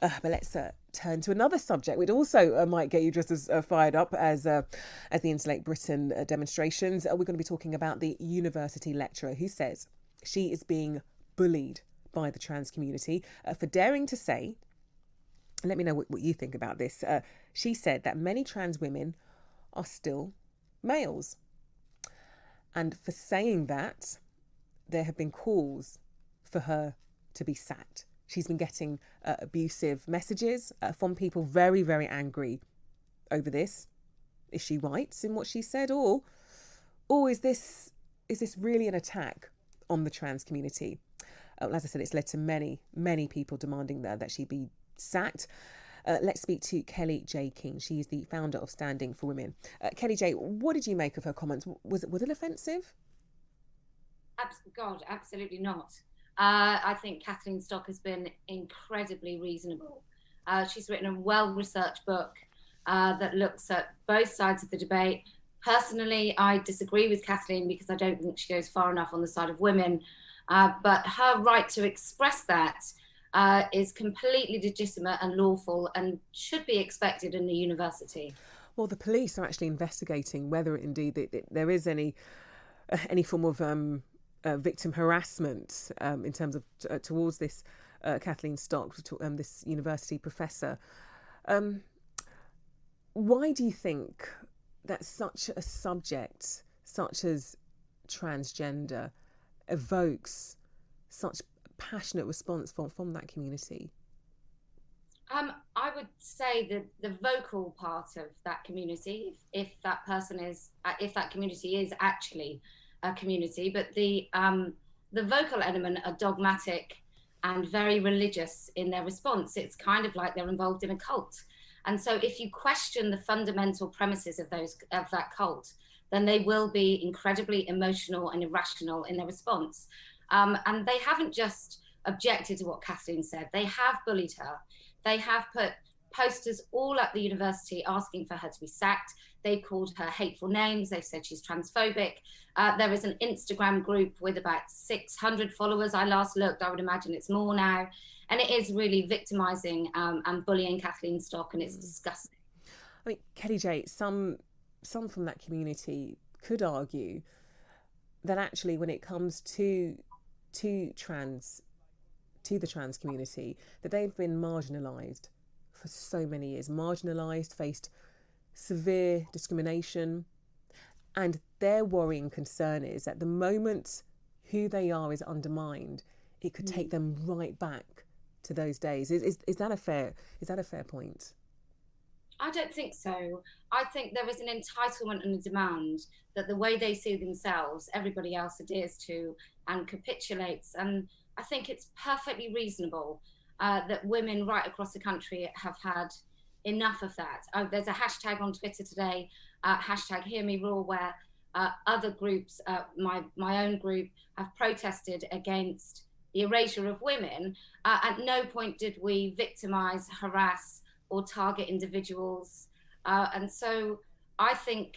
But let's turn to another subject, which also might get you just as fired up as the Insulate Britain demonstrations. We're going to be talking about the university lecturer who says she is being bullied by the trans community for daring to say, let me know what you think about this. She said that many trans women are still males. And for saying that, there have been calls for her to be sacked. She's been getting abusive messages from people very, very angry over this. Is she right in what she said, or is this really an attack on the trans community? As I said, it's led to many, many people demanding that she be sacked. Let's speak to Kellie-Jay Keen. She's the founder of Standing for Women. Kellie-Jay, what did you make of her comments? Was it offensive? God, absolutely not. I think Kathleen Stock has been incredibly reasonable. She's written a well-researched book that looks at both sides of the debate. Personally, I disagree with Kathleen because I don't think she goes far enough on the side of women. But her right to express that is completely legitimate and lawful and should be expected in the university. Well, the police are actually investigating whether indeed there is any form of victim harassment in terms of towards this Kathleen Stock, this university professor. Why do you think that such a subject, such as transgender, evokes such passionate response from that community? I would say that the vocal part of that community, if that community is actually a community, but the vocal element are dogmatic and very religious in their response. It's kind of like they're involved in a cult. And so if you question the fundamental premises of that cult, then they will be incredibly emotional and irrational in their response. And they haven't just objected to what Kathleen said. They have bullied her. They have put posters all at the university asking for her to be sacked. They called her hateful names. They've said she's transphobic. There is an Instagram group with about 600 followers. I last looked. I would imagine it's more now. And it is really victimizing and bullying Kathleen Stock, and it's disgusting. I mean, Kellie-Jay, some from that community could argue that actually when it comes to the trans community, that they've been marginalised for so many years, faced severe discrimination, and their worrying concern is that the moment who they are is undermined, it could take them right back to those days. Is that a fair point? I don't think so. I think there is an entitlement and a demand that the way they see themselves, everybody else adheres to and capitulates. And I think it's perfectly reasonable that women right across the country have had enough of that. There's a hashtag on Twitter today, hashtag Hear Me Roar, where other groups, my own group, have protested against the erasure of women. At no point did we victimise, harass or target individuals. And so I think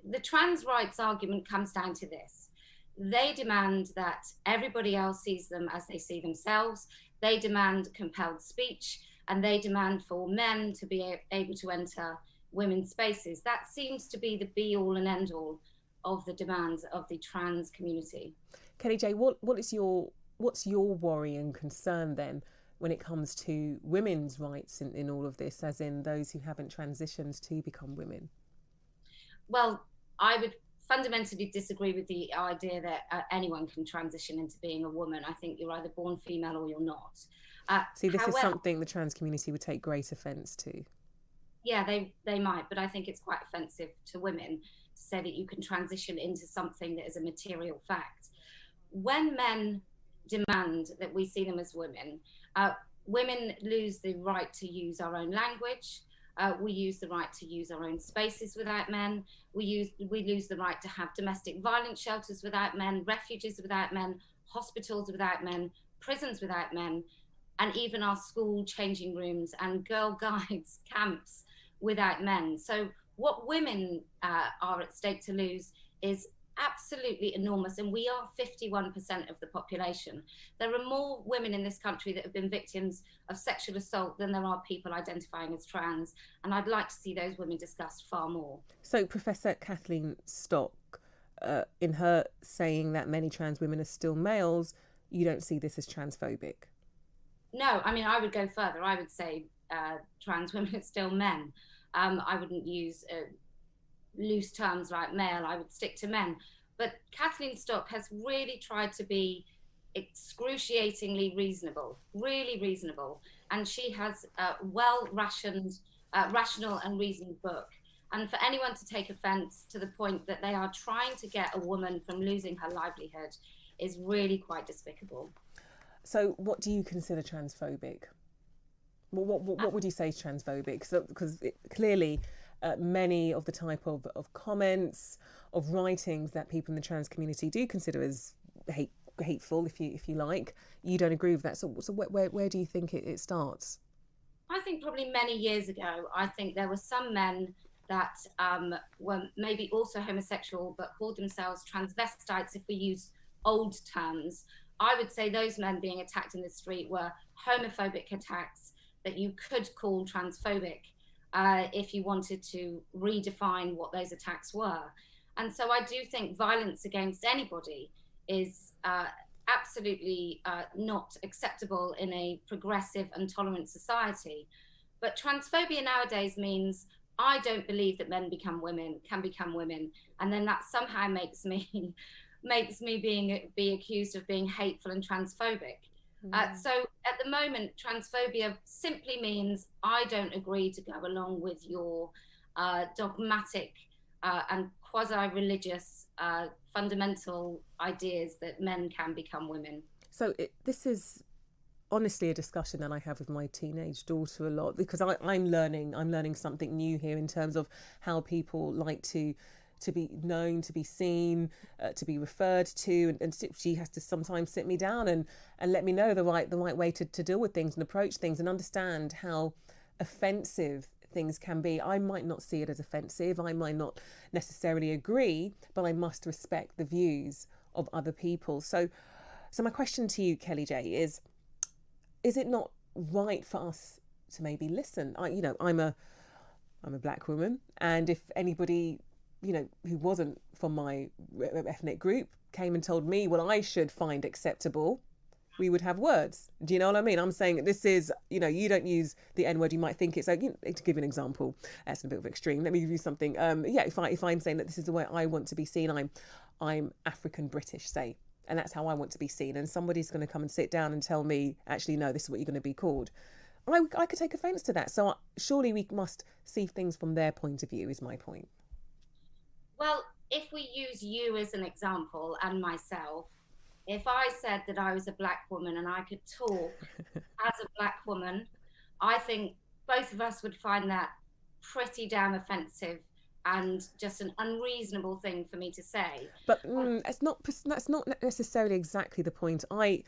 the trans rights argument comes down to this. They demand that everybody else sees them as they see themselves. They demand compelled speech, and they demand for men to be able to enter women's spaces. That seems to be the be-all and end-all of the demands of the trans community. Kellie-Jay, what's your worry and concern then when it comes to women's rights in all of this, as in those who haven't transitioned to become women? Well, I would fundamentally disagree with the idea that anyone can transition into being a woman. I think you're either born female or you're not. See, this is something the trans community would take great offence to. Yeah, they might, but I think it's quite offensive to women to say that you can transition into something that is a material fact. When men demand that we see them as women, women lose the right to use our own language. We use the right to use our own spaces without men. We lose the right to have domestic violence shelters without men, refuges without men, hospitals without men, prisons without men, and even our school changing rooms and girl guides camps without men. So what women are at stake to lose is absolutely enormous, and we are 51% of the population. There are more women in this country that have been victims of sexual assault than there are people identifying as trans, and I'd like to see those women discussed far more. So Professor Kathleen Stock, in her saying that many trans women are still males, you don't see this as transphobic? No, I mean, I would go further. I would say trans women are still men. I wouldn't use loose terms like male. I would stick to men. But Kathleen Stock has really tried to be excruciatingly reasonable, really reasonable, and she has a rational and reasoned book. And for anyone to take offence to the point that they are trying to get a woman from losing her livelihood is really quite despicable. So what do you consider transphobic? What would you say is transphobic? Because clearly many of the type of comments, of writings that people in the trans community do consider as hateful, if you like, you don't agree with that. So where do you think it starts? I think probably many years ago, I think there were some men that were maybe also homosexual but called themselves transvestites, if we use old terms. I would say those men being attacked in the street were homophobic attacks that you could call transphobic if you wanted to redefine what those attacks were. And so I do think violence against anybody is absolutely not acceptable in a progressive and tolerant society. But transphobia nowadays means I don't believe that men can become women, and then that somehow makes me be accused of being hateful and transphobic. So at the moment, transphobia simply means I don't agree to go along with your dogmatic and quasi-religious fundamental ideas that men can become women. So this is honestly a discussion that I have with my teenage daughter a lot, because I'm learning something new here in terms of how people like to be known, to be seen, to be referred to, and she has to sometimes sit me down and let me know the right way to deal with things and approach things and understand how offensive things can be. I might not see it as offensive, I might not necessarily agree, but I must respect the views of other people. So my question to you, Kellie-Jay, is it not right for us to maybe listen? I'm a black woman, and if anybody who wasn't from my ethnic group came and told me what I should find acceptable, we would have words. Do you know what I mean? I'm saying this is, you don't use the N word. You might think it's like, to give you an example, that's a bit of extreme. Let me give you something. If I'm saying that this is the way I want to be seen, I'm African British, say, and that's how I want to be seen. And somebody's going to come and sit down and tell me, actually, no, this is what you're going to be called. I could take offence to that. So surely we must see things from their point of view, is my point. Well, if we use you as an example and myself, if I said that I was a black woman and I could talk as a black woman, I think both of us would find that pretty damn offensive and just an unreasonable thing for me to say. But that's not necessarily exactly the point. I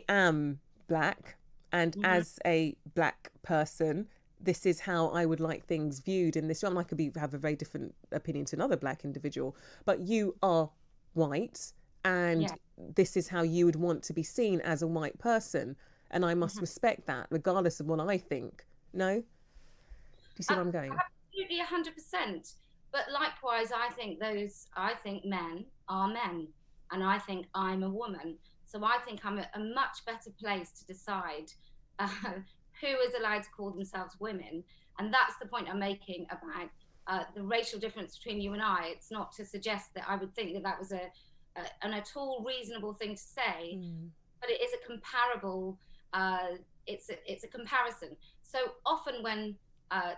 am black, and as a black person, this is how I would like things viewed in this realm. I could have a very different opinion to another black individual, but you are white, and this is how you would want to be seen as a white person, and I must respect that regardless of what I think. No? Do you see where I'm going? Absolutely, 100%. But likewise, I think men are men, and I think I'm a woman. So I think I'm a much better place to decide who is allowed to call themselves women. And that's the point I'm making about the racial difference between you and I. It's not to suggest that I would think that was an at all reasonable thing to say, but it is a comparable, it's a comparison. So often when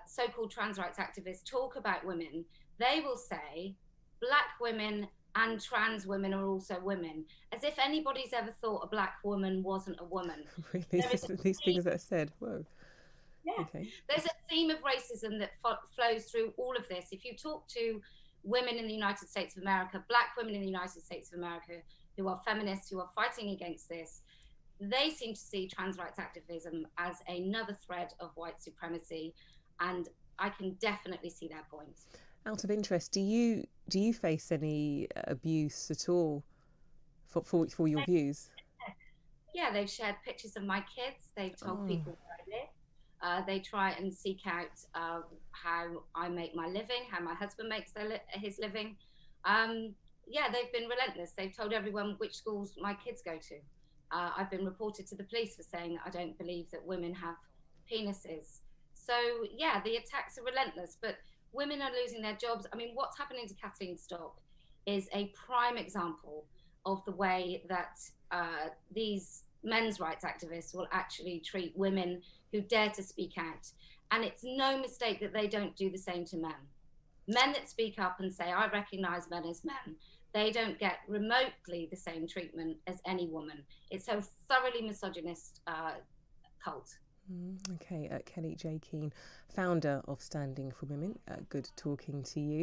so-called trans rights activists talk about women, they will say black women and trans women are also women, as if anybody's ever thought a black woman wasn't a woman. Really? These things that are said. Whoa. Yeah. Okay. There's a theme of racism that flows through all of this. If you talk to women in the United States of America, black women in the United States of America who are feminists, who are fighting against this, they seem to see trans rights activism as another thread of white supremacy. And I can definitely see their point. Out of interest, do you face any abuse at all for your views? Yeah, they've shared pictures of my kids. They've told Oh, people where I live. They try and seek out how I make my living, how my husband makes his living. Um, yeah, they've been relentless. They've told everyone which schools my kids go to. I've been reported to the police for saying that I don't believe that women have penises. So, yeah, the attacks are relentless, but women are losing their jobs. I mean, what's happening to Kathleen Stock is a prime example of the way that these men's rights activists will actually treat women who dare to speak out. And it's no mistake that they don't do the same to men. Men that speak up and say, I recognize men as men, they don't get remotely the same treatment as any woman. It's a thoroughly misogynist cult. okay. Kellie-Jay Keen, founder of Standing for Women. Good talking to you.